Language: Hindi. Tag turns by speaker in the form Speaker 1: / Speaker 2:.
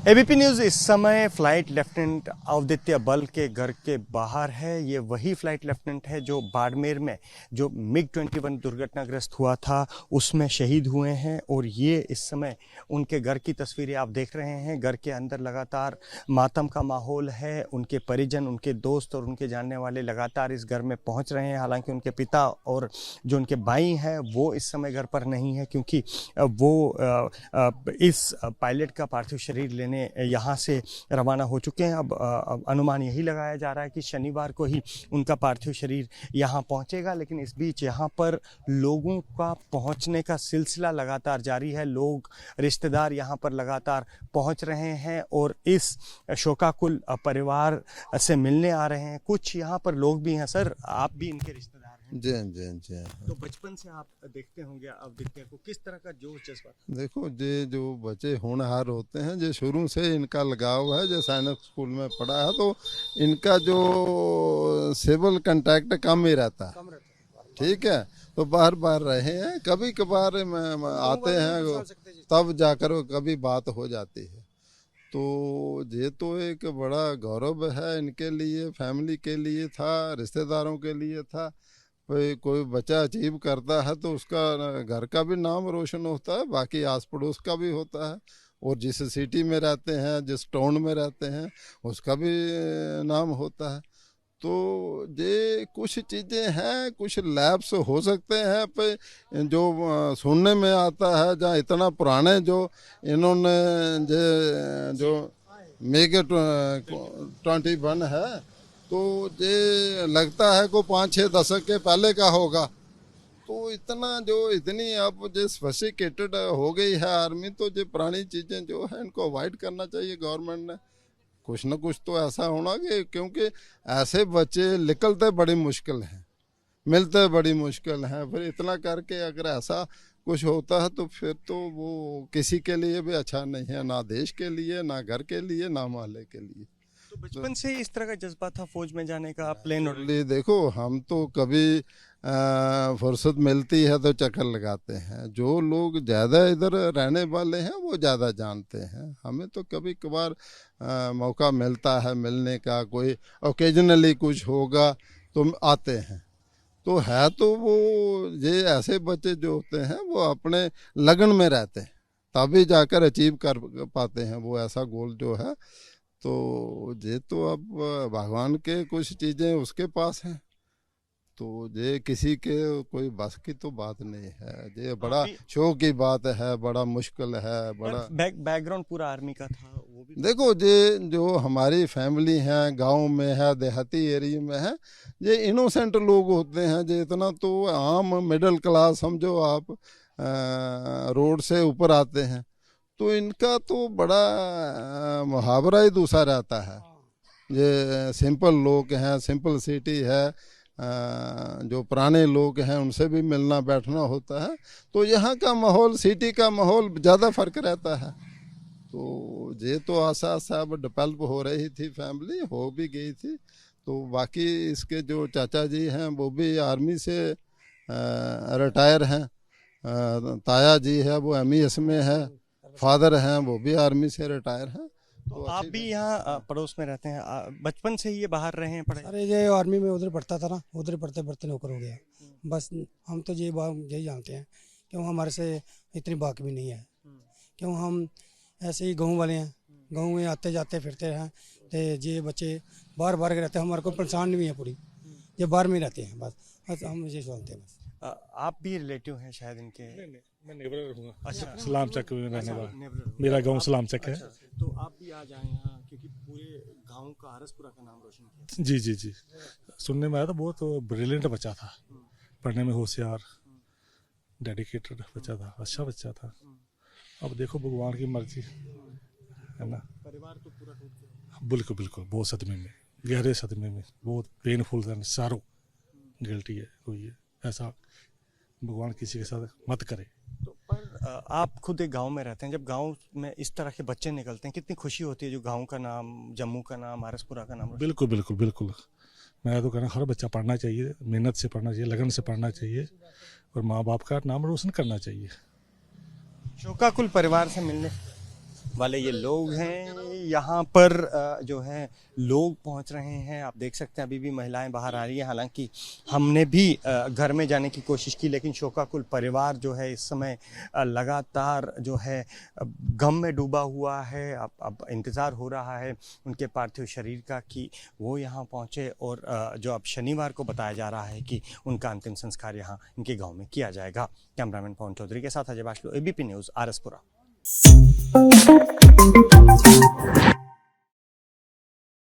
Speaker 1: एबीपी न्यूज़ इस समय फ्लाइट लेफ्टिनेंट अवदित्य बल के घर के बाहर है। ये वही फ्लाइट लेफ्टिनेंट है जो बाड़मेर में जो MiG-21 दुर्घटनाग्रस्त हुआ था उसमें शहीद हुए हैं और ये इस समय उनके घर की तस्वीरें आप देख रहे हैं। घर के अंदर लगातार मातम का माहौल है। उनके परिजन, उनके दोस्त और उनके जानने वाले लगातार इस घर में पहुंच रहे हैं। हालांकि उनके पिता और जो उनके भाई हैं वो इस समय घर पर नहीं है, क्योंकि वो इस पायलट का पार्थिव शरीर लेने यहाँ से रवाना हो चुके हैं। अब अनुमान यही लगाया जा रहा है कि शनिवार को ही उनका पार्थिव शरीर यहाँ पहुँचेगा। लेकिन इस बीच यहाँ पर लोगों का पहुँचने का सिलसिला लगातार जारी है। लोग, रिश्तेदार यहाँ पर लगातार पहुँच रहे हैं और इस शोकाकुल परिवार से मिलने आ रहे हैं। कुछ यहाँ पर लोग भी हैं। सर, आप भी इनके रिश्तेदार हैं?
Speaker 2: जी जी।
Speaker 1: तो बचपन से आप देखते होंगे अवदित्य को, किस तरह का जोश जज्बा था?
Speaker 2: देखो, ये जो बच्चे होनहार होते हैं, जो शुरू से इनका लगाव है, जो सैनिक स्कूल में पढ़ा है, तो इनका जो सिविल कांटेक्ट कम ही रहता है। ठीक है, तो बाहर बाहर रहे हैं, कभी कभार आते हैं, तब जाकर कभी बात हो जाती है। तो ये तो एक बड़ा गौरव है इनके लिए, फैमिली के लिए था, रिश्तेदारों के लिए था। कोई बच्चा अचीव करता है तो उसका घर का भी नाम रोशन होता है, बाकी आस पड़ोस का भी होता है, और जिस सिटी में रहते हैं, जिस टाउन में रहते हैं, उसका भी नाम होता है। तो ये कुछ चीज़ें हैं, कुछ लैब्स हो सकते हैं पे जो सुनने में आता है, जहाँ इतना पुराने जो इन्होंने जो MiG-21 है, तो ये लगता है को 5-6 दशक के पहले का होगा। तो इतनी अब जो सोफिस्टिकेटेड हो गई है आर्मी, तो ये पुरानी चीज़ें जो है इनको अवॉइड करना चाहिए गवर्नमेंट ने। कुछ न कुछ तो ऐसा होना कि, क्योंकि ऐसे बच्चे निकलते बड़ी मुश्किल हैं, मिलते बड़ी मुश्किल हैं। फिर इतना करके अगर ऐसा कुछ होता है तो फिर तो वो किसी के लिए भी अच्छा नहीं है, ना देश के लिए, ना घर के लिए, ना मोहल्ले के लिए।
Speaker 1: तो बचपन से इस तरह का जज्बा था फौज में जाने का, प्लेन? और
Speaker 2: देखो, हम तो कभी फुर्सत मिलती है तो चक्कर लगाते हैं। जो लोग ज़्यादा इधर रहने वाले हैं वो ज़्यादा जानते हैं। हमें तो कभी कभार मौका मिलता है मिलने का, कोई ओकेजनली कुछ होगा तो आते हैं। तो है तो वो ये ऐसे बच्चे जो होते हैं वो अपने लगन में रहते हैं, तभी जाकर अचीव कर पाते हैं वो ऐसा गोल जो है। तो ये तो अब भगवान के कुछ चीज़ें उसके पास हैं, तो ये किसी के कोई बस की तो बात नहीं है। ये बड़ा शौक की बात है, बड़ा मुश्किल है, बड़ा
Speaker 1: बैकग्राउंड पूरा आर्मी का था वो भी।
Speaker 2: देखो, ये जो हमारी फैमिली है, गांव में है, देहाती एरिया में है, ये इनोसेंट लोग होते हैं। ये इतना तो आम मिडिल क्लास समझो आप, रोड से ऊपर आते हैं, तो इनका तो बड़ा मुहावरा ही दूसरा रहता है। ये सिंपल लोग हैं, सिंपल सिटी है, जो पुराने लोग हैं उनसे भी मिलना बैठना होता है, तो यहाँ का माहौल, सिटी का माहौल ज़्यादा फर्क रहता है। तो ये तो आशा अब डेवलप हो रही थी, फैमिली हो भी गई थी। तो बाकी इसके जो चाचा जी हैं वो भी आर्मी से रिटायर हैं, ताया जी है वो MES में है, फादर हैं वो भी आर्मी से रिटायर हैं।
Speaker 1: तो आप भी यहाँ पड़ोस में रहते हैं, बचपन से ही ये बाहर रहे हैं, पढ़े?
Speaker 3: अरे ये आर्मी में उधर पढ़ता था ना, उधर पढ़ते पढ़ते नौकर हो गया। बस हम तो यही जानते हैं, क्यों हमारे से इतनी बात भी नहीं है, क्यों हम ऐसे ही गाँव वाले हैं, गाँव में आते जाते फिरते हैं। तो ये बच्चे बाहर बाहर के रहते हैं, हमारे को परेशान नहीं है पूरी, ये बाहर में रहते हैं। बस हम ये सोचते हैं। बस
Speaker 1: आप भी रिलेटिव हैं शायद इनके?
Speaker 4: नहीं, मैं नेबर हूँ।
Speaker 1: अच्छा,
Speaker 4: सलाम चक में रहने वाला,
Speaker 1: नेबर।
Speaker 4: मेरा गांव सलाम चक है।
Speaker 1: अच्छा, तो आप भी आ जाए यहाँ, क्योंकि पूरे गांव का, हरसपुरा का नाम रोशन किया।
Speaker 4: जी जी जी, सुनने में आया था बहुत ब्रिलियंट बच्चा था, पढ़ने में होशियार, डेडिकेटेड बच्चा था, अच्छा बच्चा था। अब देखो भगवान की मर्जी है ना।
Speaker 1: परिवार तो पूरा टूट गया।
Speaker 4: बिल्कुल बिल्कुल, बहुत सदमे में, गहरे सदमे में, बहुत पेनफुल था। सारों गिल्टी है हुई है, ऐसा भगवान किसी के साथ मत करे।
Speaker 1: तो पर आप खुद एक गांव में रहते हैं, जब गांव में इस तरह के बच्चे निकलते हैं, कितनी खुशी होती है, जो गांव का नाम, जम्मू का नाम, हरसपुरा का नाम।
Speaker 4: बिल्कुल बिल्कुल बिल्कुल, मैं तो कहना हर बच्चा पढ़ना चाहिए, मेहनत से पढ़ना चाहिए, लगन से पढ़ना चाहिए, और माँ बाप का नाम रोशन करना चाहिए।
Speaker 1: शोकाकुल परिवार से मिलने वाले ये लोग हैं। यहाँ पर जो है लोग पहुँच रहे हैं, आप देख सकते हैं अभी भी महिलाएं बाहर आ रही हैं। हालांकि हमने भी घर में जाने की कोशिश की, लेकिन शोकाकुल परिवार जो है इस समय लगातार जो है गम में डूबा हुआ है। अब इंतज़ार हो रहा है उनके पार्थिव शरीर का कि वो यहाँ पहुँचे, और जो अब शनिवार को बताया जा रहा है कि उनका अंतिम संस्कार यहाँ इनके गाँव में किया जाएगा। कैमरामैन पवन चौधरी के साथ अजय बाशलो, ABP न्यूज़, आरएसपुरा।